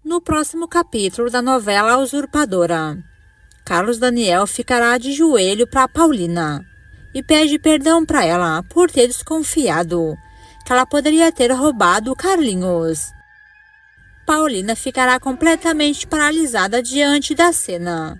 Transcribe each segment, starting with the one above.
No próximo capítulo da novela A Usurpadora, Carlos Daniel ficará de joelho para Paulina e pede perdão para ela por ter desconfiado que ela poderia ter roubado Carlinhos. Paulina ficará completamente paralisada diante da cena.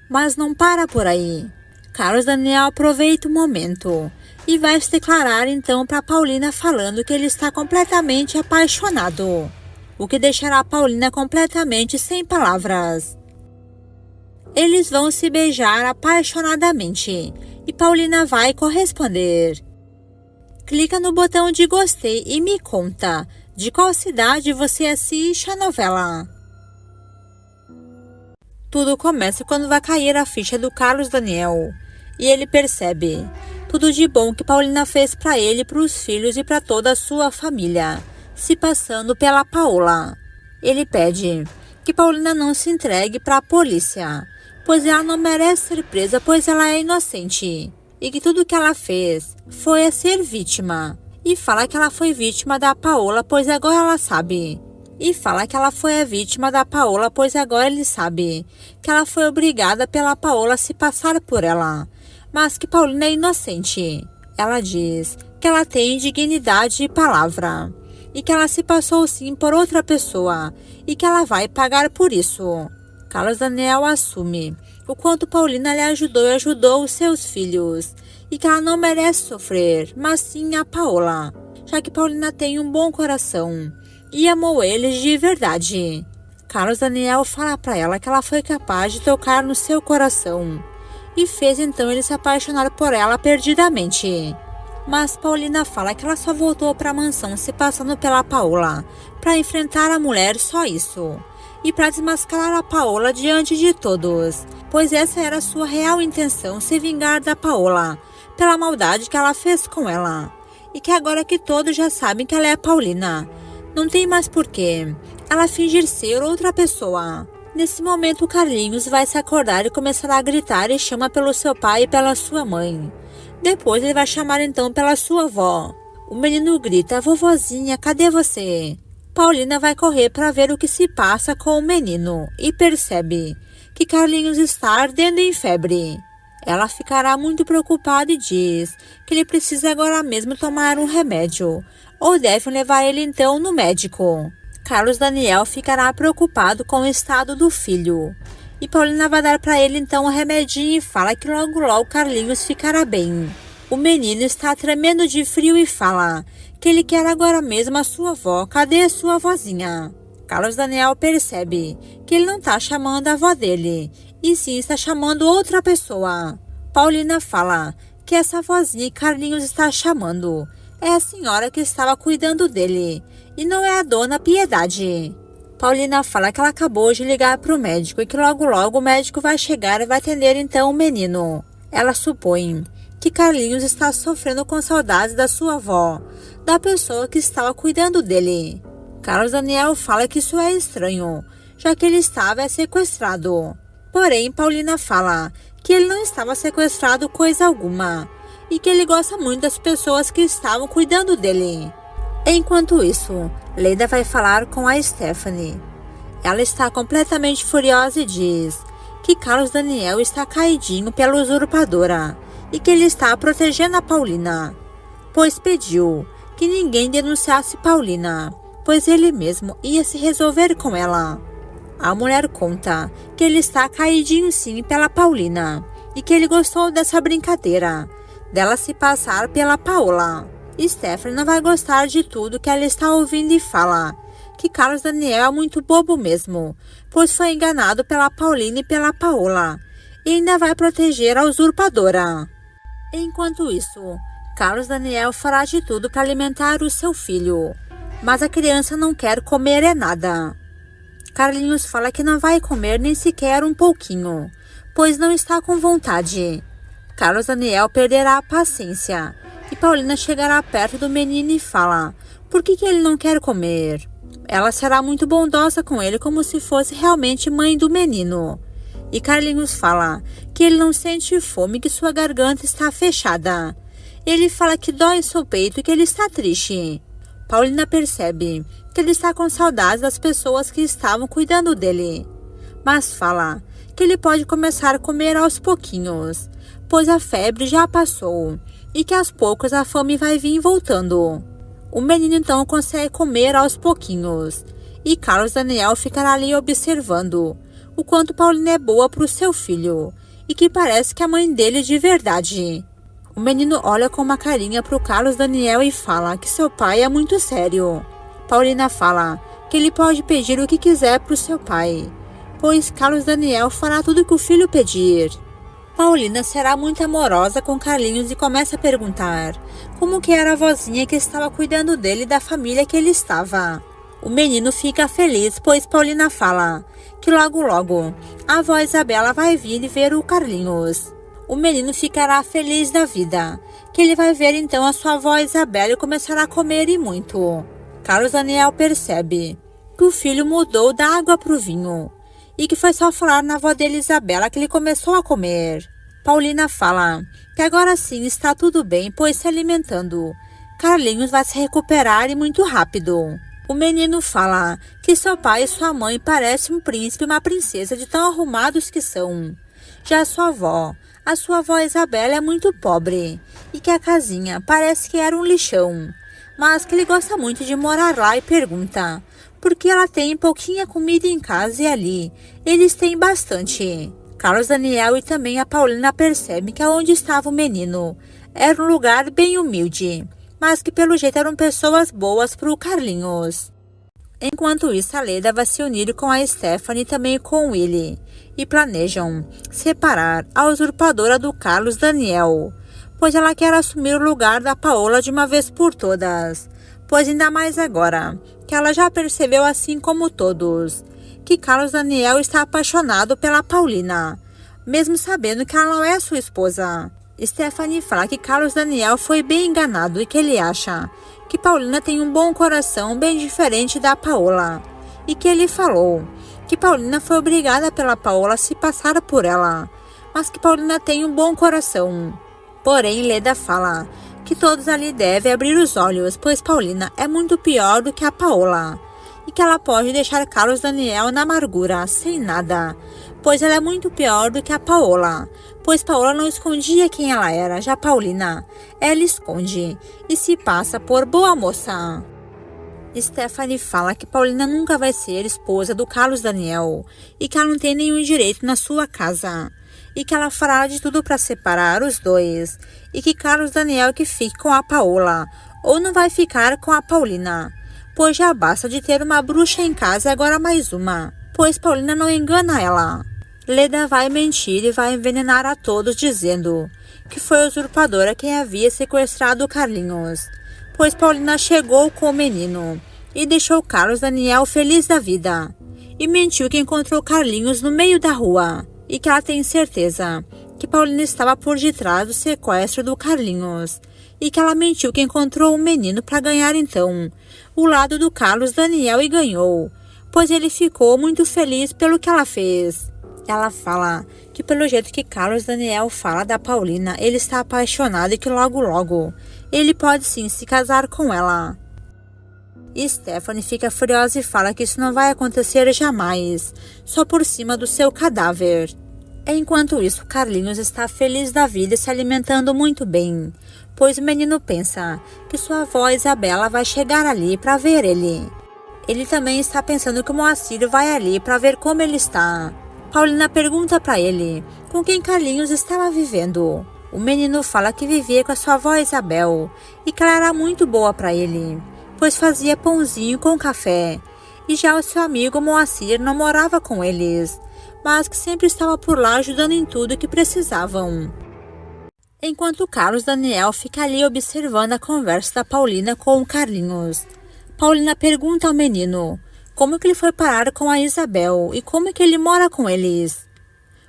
Mas não para por aí. Carlos Daniel aproveita o momento e vai se declarar então para Paulina falando que ele está completamente apaixonado, o que deixará Paulina completamente sem palavras. Eles vão se beijar apaixonadamente e Paulina vai corresponder. Clica no botão de gostei e me conta de qual cidade você assiste a novela. Tudo começa quando vai cair a ficha do Carlos Daniel e ele percebe tudo de bom que Paulina fez para ele, para os filhos e para toda a sua família, se passando pela Paola. Ele pede que Paulina não se entregue para a polícia, pois ela não merece ser presa, pois ela é inocente, e que tudo que ela fez foi a ser vítima. E fala que ela foi vítima da Paola, pois agora ela sabe. E fala que ela foi a vítima da Paola, pois agora ele sabe que ela foi obrigada pela Paola a se passar por ela, mas que Paulina é inocente. Ela diz que ela tem dignidade e palavra, e que ela se passou sim por outra pessoa, e que ela vai pagar por isso. Carlos Daniel assume o quanto Paulina lhe ajudou e ajudou os seus filhos, e que ela não merece sofrer, mas sim a Paola, já que Paulina tem um bom coração e amou eles de verdade. Carlos Daniel fala para ela que ela foi capaz de tocar no seu coração e fez então ele se apaixonar por ela perdidamente. Mas Paulina fala que ela só voltou para a mansão se passando pela Paola para enfrentar a mulher, só isso, e para desmascarar a Paola diante de todos, pois essa era a sua real intenção, se vingar da Paola pela maldade que ela fez com ela, e que agora que todos já sabem que ela é Paulina, não tem mais porquê ela fingir ser outra pessoa. Nesse momento o Carlinhos vai se acordar e começará a gritar e chama pelo seu pai e pela sua mãe. Depois ele vai chamar então pela sua avó. O menino grita: vovozinha, cadê você? Paulina vai correr para ver o que se passa com o menino e percebe que Carlinhos está ardendo em febre. Ela ficará muito preocupada e diz que ele precisa agora mesmo tomar um remédio, ou devem levar ele então no médico. Carlos Daniel ficará preocupado com o estado do filho. E Paulina vai dar para ele então um remedinho e fala que logo logo Carlinhos ficará bem. O menino está tremendo de frio e fala que ele quer agora mesmo a sua avó. Cadê a sua vozinha? Carlos Daniel percebe que ele não está chamando a avó dele, e sim está chamando outra pessoa. Paulina fala que essa vozinha que Carlinhos está chamando é a senhora que estava cuidando dele, e não é a dona Piedade. Paulina fala que ela acabou de ligar para o médico e que logo logo o médico vai chegar e vai atender então o menino. Ela supõe que Carlinhos está sofrendo com saudades da sua avó, da pessoa que estava cuidando dele. Carlos Daniel fala que isso é estranho, já que ele estava sequestrado. Porém, Paulina fala que ele não estava sequestrado coisa alguma, e que ele gosta muito das pessoas que estavam cuidando dele. Enquanto isso, Leida vai falar com a Stephanie. Ela está completamente furiosa e diz que Carlos Daniel está caidinho pela usurpadora e que ele está protegendo a Paulina, pois pediu que ninguém denunciasse Paulina, pois ele mesmo ia se resolver com ela. A mulher conta que ele está caidinho sim pela Paulina e que ele gostou dessa brincadeira dela se passar pela Paola. Stephanie não vai gostar de tudo que ela está ouvindo e fala que Carlos Daniel é muito bobo mesmo, pois foi enganado pela Paulina e pela Paola, e ainda vai proteger a usurpadora. Enquanto isso, Carlos Daniel fará de tudo para alimentar o seu filho, mas a criança não quer comer nada. Carlinhos fala que não vai comer nem sequer um pouquinho, pois não está com vontade. Carlos Daniel perderá a paciência e Paulina chegará perto do menino e fala por que ele não quer comer. Ela será muito bondosa com ele, como se fosse realmente mãe do menino. E Carlinhos fala que ele não sente fome, que sua garganta está fechada. Ele fala que dói seu peito e que ele está triste. Paulina percebe que ele está com saudades das pessoas que estavam cuidando dele, mas fala que ele pode começar a comer aos pouquinhos, pois a febre já passou e que aos poucos a fome vai vir voltando. O menino então consegue comer aos pouquinhos e Carlos Daniel ficará ali observando o quanto Paulina é boa para o seu filho e que parece que é a mãe dele de verdade. O menino olha com uma carinha para o Carlos Daniel e fala que seu pai é muito sério. Paulina fala que ele pode pedir o que quiser para o seu pai, pois Carlos Daniel fará tudo o que o filho pedir. Paulina será muito amorosa com Carlinhos e começa a perguntar como que era a vozinha que estava cuidando dele e da família que ele estava. O menino fica feliz, pois Paulina fala que logo a avó Isabela vai vir e ver o Carlinhos. O menino ficará feliz da vida, que ele vai ver então a sua avó Isabela e começará a comer e muito. Carlos Daniel percebe que o filho mudou da água para o vinho e que foi só falar na avó dele Isabela que ele começou a comer. Paulina fala que agora sim está tudo bem, pois se alimentando, Carlinhos vai se recuperar e muito rápido. O menino fala que seu pai e sua mãe parecem um príncipe e uma princesa de tão arrumados que são. Já a sua avó Isabela é muito pobre e que a casinha parece que era um lixão, mas que ele gosta muito de morar lá e pergunta porque ela tem pouquinha comida em casa e ali eles têm bastante. Carlos Daniel e também a Paulina percebem que onde estava o menino era um lugar bem humilde, mas que pelo jeito eram pessoas boas para o Carlinhos. Enquanto isso, a Leda vai se unir com a Stephanie e também com o Willy e planejam separar a usurpadora do Carlos Daniel, pois ela quer assumir o lugar da Paola de uma vez por todas, pois ainda mais agora que ela já percebeu, assim como todos, que Carlos Daniel está apaixonado pela Paulina, mesmo sabendo que ela não é sua esposa. Stephanie fala que Carlos Daniel foi bem enganado e que ele acha que Paulina tem um bom coração bem diferente da Paola, e que ele falou que Paulina foi obrigada pela Paola a se passar por ela, mas que Paulina tem um bom coração. Porém, Leda fala que todos ali devem abrir os olhos, pois Paulina é muito pior do que a Paola, e que ela pode deixar Carlos Daniel na amargura, sem nada, pois ela é muito pior do que a Paola, pois Paola não escondia quem ela era, já Paulina, ela esconde e se passa por boa moça. Stephanie fala que Paulina nunca vai ser esposa do Carlos Daniel e que ela não tem nenhum direito na sua casa, e que ela fará de tudo para separar os dois, e que Carlos Daniel que fique com a Paola, ou não vai ficar com a Paulina, pois já basta de ter uma bruxa em casa e agora mais uma, pois Paulina não engana ela. Leda vai mentir e vai envenenar a todos dizendo que foi a usurpadora quem havia sequestrado Carlinhos, pois Paulina chegou com o menino e deixou Carlos Daniel feliz da vida, e mentiu que encontrou Carlinhos no meio da rua, e que ela tem certeza que Paulina estava por detrás do sequestro do Carlinhos, e que ela mentiu que encontrou o menino para ganhar então o lado do Carlos Daniel e ganhou, pois ele ficou muito feliz pelo que ela fez. Ela fala que pelo jeito que Carlos Daniel fala da Paulina, ele está apaixonado e que logo ele pode sim se casar com ela. Stephanie fica furiosa e fala que isso não vai acontecer jamais, só por cima do seu cadáver. Enquanto isso, Carlinhos está feliz da vida e se alimentando muito bem, pois o menino pensa que sua avó Isabela vai chegar ali para ver ele. Ele também está pensando que o Moacir vai ali para ver como ele está. Paulina pergunta para ele com quem Carlinhos estava vivendo. O menino fala que vivia com a sua avó Isabel e que ela era muito boa para ele, pois fazia pãozinho com café, e já o seu amigo Moacir não morava com eles, mas que sempre estava por lá ajudando em tudo que precisavam. Enquanto Carlos Daniel fica ali observando a conversa da Paulina com o Carlinhos, Paulina pergunta ao menino como que ele foi parar com a Isabel e como que ele mora com eles.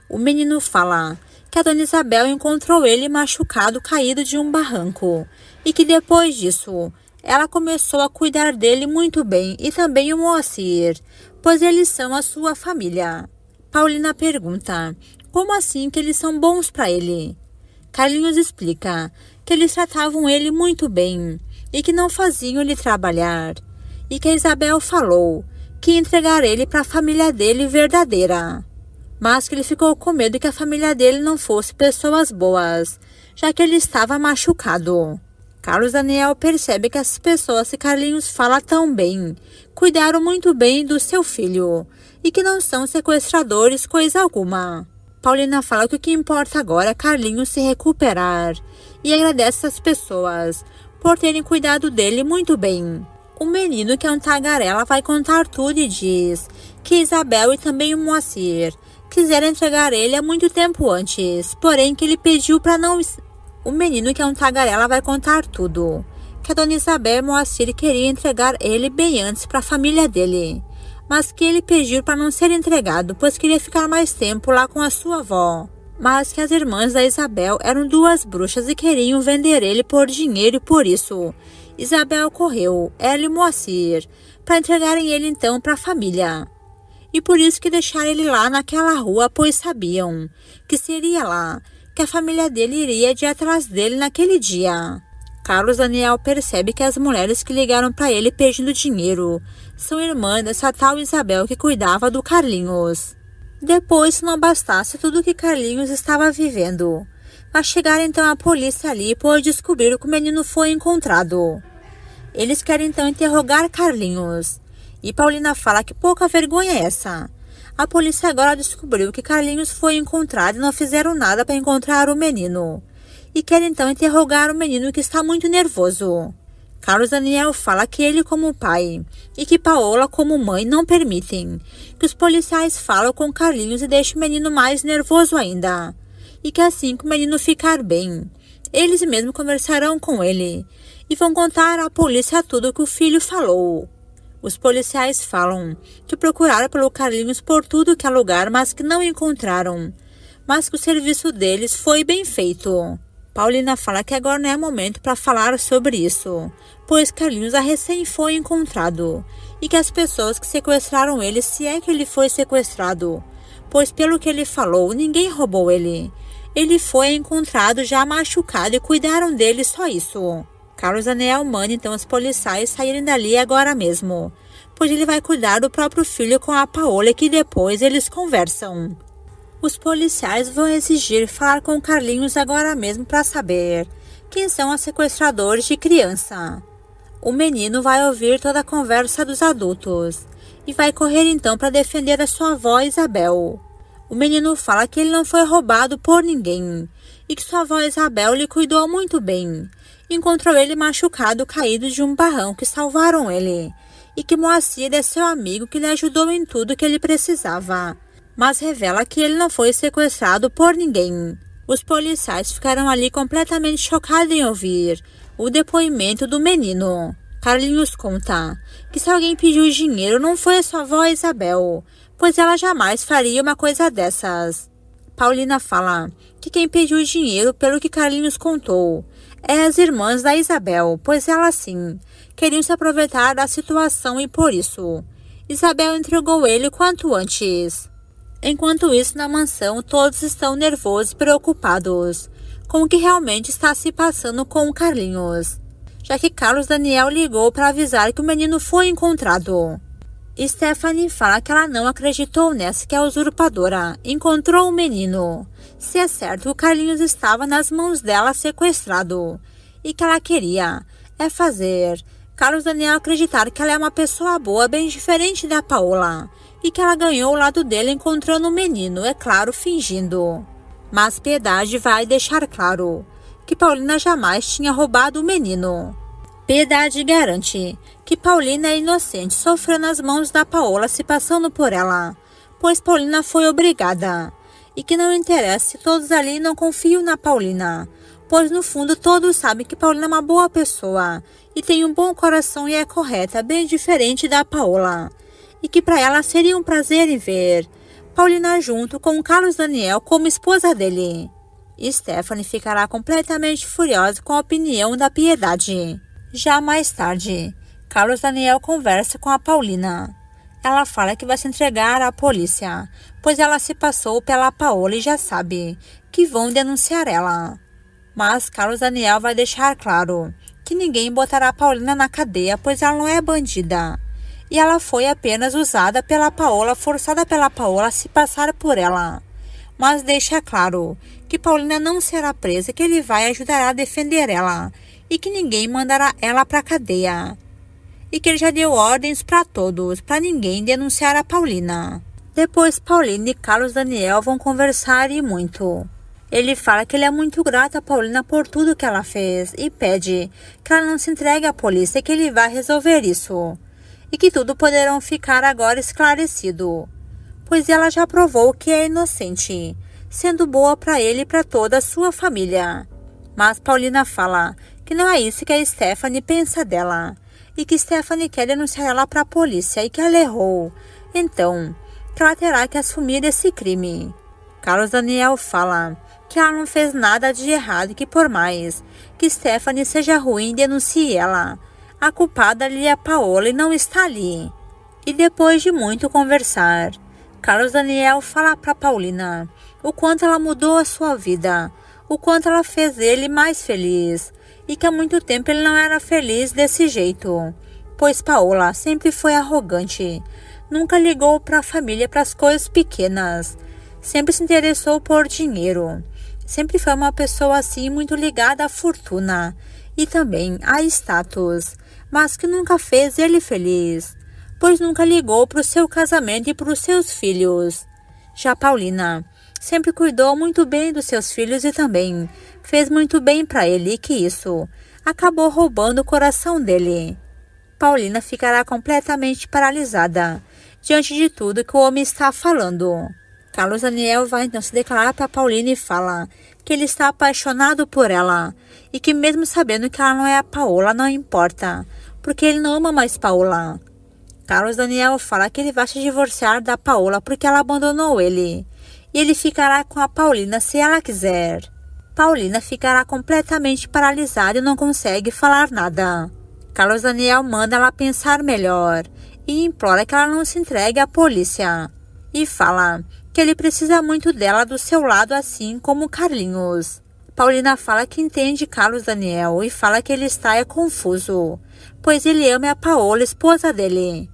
O menino fala que a dona Isabel encontrou ele machucado caído de um barranco e que depois disso ela começou a cuidar dele muito bem e também o Moacir, pois eles são a sua família. Paulina pergunta como assim que eles são bons para ele. Carlinhos explica que eles tratavam ele muito bem e que não faziam ele trabalhar, e que a Isabel falou que ia entregar ele para a família dele verdadeira, mas que ele ficou com medo que a família dele não fosse pessoas boas, já que ele estava machucado. Carlos Daniel percebe que as pessoas que Carlinhos fala tão bem cuidaram muito bem do seu filho e que não são sequestradores coisa alguma. Paulina fala que o que importa agora é Carlinhos se recuperar e agradece às pessoas por terem cuidado dele muito bem. O menino, que é um tagarela, vai contar tudo e diz que Isabel e também o Moacir quiseram entregar ele há muito tempo antes, porém que ele pediu para não... O menino, que é um tagarela, vai contar tudo, que a dona Isabel e Moacir queriam entregar ele bem antes para a família dele, mas que ele pediu para não ser entregado, pois queria ficar mais tempo lá com a sua avó. Mas que as irmãs da Isabel eram duas bruxas e queriam vender ele por dinheiro, e por isso Isabel correu, ela e Moacir, para entregarem ele então para a família. E por isso que deixaram ele lá naquela rua, pois sabiam que seria lá que a família dele iria de atrás dele naquele dia. Carlos Daniel percebe que as mulheres que ligaram para ele pedindo dinheiro são irmãs dessa tal Isabel que cuidava do Carlinhos. Depois, se não bastasse tudo que Carlinhos estava vivendo, vai chegar então a polícia ali, pois descobriram que o menino foi encontrado. Eles querem então interrogar Carlinhos, e Paulina fala que pouca vergonha é essa. A polícia agora descobriu que Carlinhos foi encontrado e não fizeram nada para encontrar o menino, e querem então interrogar o menino, que está muito nervoso. Carlos Daniel fala que ele, como pai, e que Paola, como mãe, não permitem que os policiais falem com Carlinhos e deixem o menino mais nervoso ainda, e que assim que o menino ficar bem, eles mesmos conversarão com ele e vão contar à polícia tudo o que o filho falou. Os policiais falam que procuraram pelo Carlinhos por tudo que é lugar, mas que não encontraram, mas que o serviço deles foi bem feito. Paulina fala que agora não é momento para falar sobre isso, pois Carlinhos a recém foi encontrado, e que as pessoas que sequestraram ele, se é que ele foi sequestrado, pois pelo que ele falou, ninguém roubou ele. Ele foi encontrado já machucado e cuidaram dele, só isso. Carlos Daniel manda então os policiais saírem dali agora mesmo, pois ele vai cuidar do próprio filho com a Paola, que depois eles conversam. Os policiais vão exigir falar com Carlinhos agora mesmo para saber quem são os sequestradores de criança. O menino vai ouvir toda a conversa dos adultos e vai correr então para defender a sua avó Isabel. O menino fala que ele não foi roubado por ninguém e que sua avó Isabel lhe cuidou muito bem. Encontrou ele machucado, caído de um barranco, que salvaram ele, e que Moacir é seu amigo que lhe ajudou em tudo que ele precisava, mas revela que ele não foi sequestrado por ninguém. Os policiais ficaram ali completamente chocados em ouvir o depoimento do menino. Carlinhos conta que se alguém pediu dinheiro não foi a sua avó Isabel, pois ela jamais faria uma coisa dessas. Paulina fala que quem pediu dinheiro, pelo que Carlinhos contou, é as irmãs da Isabel, pois elas sim queriam se aproveitar da situação e por isso Isabel entregou ele quanto antes. Enquanto isso, na mansão, todos estão nervosos e preocupados com o que realmente está se passando com o Carlinhos, já que Carlos Daniel ligou para avisar que o menino foi encontrado. Stephanie fala que ela não acreditou nessa, que a usurpadora encontrou o menino. Se é certo que o Carlinhos estava nas mãos dela sequestrado, e que ela queria fazer Carlos Daniel acreditar que ela é uma pessoa boa, bem diferente da Paola, e que ela ganhou o lado dele encontrando o menino, é claro, fingindo. Mas Piedade vai deixar claro que Paulina jamais tinha roubado o menino. Piedade garante que Paulina é inocente, sofreu nas mãos da Paola, se passando por ela, pois Paulina foi obrigada, e que não interessa se todos ali não confiam na Paulina, pois no fundo todos sabem que Paulina é uma boa pessoa e tem um bom coração e é correta, bem diferente da Paola, e que para ela seria um prazer em ver Paulina junto com Carlos Daniel como esposa dele. Stephanie ficará completamente furiosa com a opinião da Piedade. Já mais tarde, Carlos Daniel conversa com a Paulina. Ela fala que vai se entregar à polícia, pois ela se passou pela Paola e já sabe que vão denunciar ela. Mas Carlos Daniel vai deixar claro que ninguém botará Paulina na cadeia, pois ela não é bandida. E ela foi apenas usada pela Paola, forçada pela Paola a se passar por ela. Mas deixa claro que Paulina não será presa, que ele vai ajudar a defender ela e que ninguém mandará ela para a cadeia. E que ele já deu ordens para todos, para ninguém denunciar a Paulina. Depois Paulina e Carlos Daniel vão conversar e muito. Ele fala que ele é muito grato a Paulina por tudo que ela fez e pede que ela não se entregue à polícia, que ele vai resolver isso. E que tudo poderão ficar agora esclarecido, pois ela já provou que é inocente, sendo boa para ele e para toda a sua família. Mas Paulina fala que não é isso que a Stephanie pensa dela, e que Stephanie quer denunciar ela para a polícia e que ela errou, então que ela terá que assumir esse crime. Carlos Daniel fala que ela não fez nada de errado e que por mais que Stephanie seja ruim, denuncie ela. A culpada ali é a Paola e não está ali. E depois de muito conversar, Carlos Daniel fala para Paulina o quanto ela mudou a sua vida, o quanto ela fez ele mais feliz e que há muito tempo ele não era feliz desse jeito, pois Paola sempre foi arrogante, nunca ligou para a família, para as coisas pequenas, sempre se interessou por dinheiro, sempre foi uma pessoa assim muito ligada à fortuna e também a status, mas que nunca fez ele feliz, pois nunca ligou para o seu casamento e para os seus filhos. Já Paulina sempre cuidou muito bem dos seus filhos e também fez muito bem para ele e que isso acabou roubando o coração dele. Paulina ficará completamente paralisada diante de tudo que o homem está falando. Carlos Daniel vai então se declarar para Paulina e fala que ele está apaixonado por ela e que mesmo sabendo que ela não é a Paola, não importa, porque ele não ama mais Paola. Carlos Daniel fala que ele vai se divorciar da Paola porque ela abandonou ele e ele ficará com a Paulina se ela quiser. Paulina ficará completamente paralisada e não consegue falar nada. Carlos Daniel manda ela pensar melhor e implora que ela não se entregue à polícia. E fala que ele precisa muito dela do seu lado, assim como Carlinhos. Paulina fala que entende Carlos Daniel e fala que ele está confuso, pois ele ama a Paola, esposa dele.